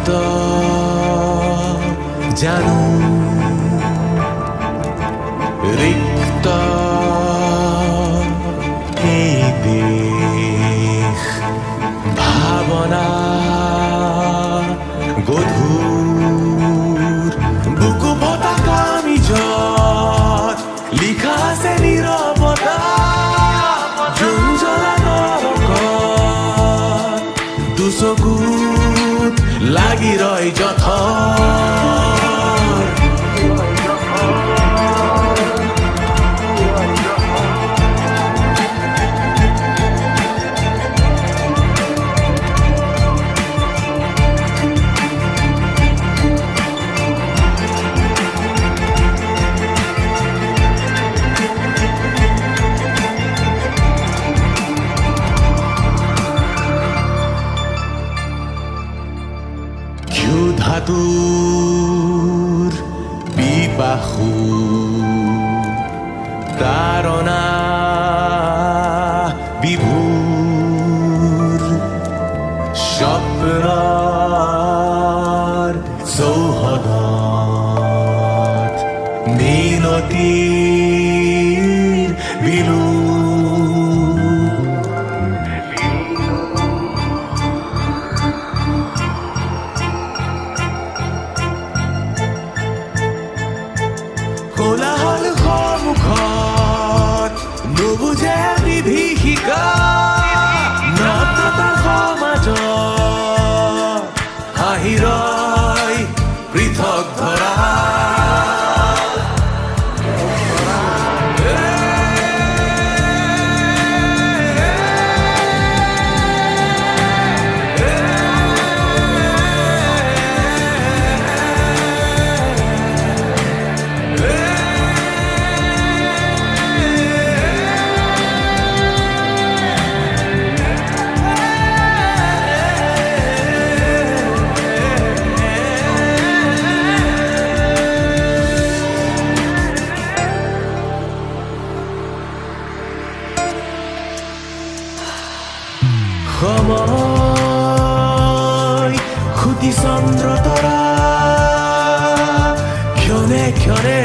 ৰিক্ত জানো ৰিক্ত এই দেশ ভাৱনা গধুৰ বুকু ফটা কামিজত লিখা আছে নীৰৱতা জোন জ্বলা নৰকত দুচকুত লাগি ৰয় জঠৰ ধাতুৰ বিপাশু তাৰণা বিভোৰ স্বপ্নৰ চৌহদত মিনতিৰ বিলু কোলাহল সন্মুখত নুবুজে বিভীষিকা নগ্নতাৰ সমাজত হাঁহি ৰয় পৃথক ধৰা সময় খুটি চন্দ্ৰ তৰা ক্ষণে ক্ষণে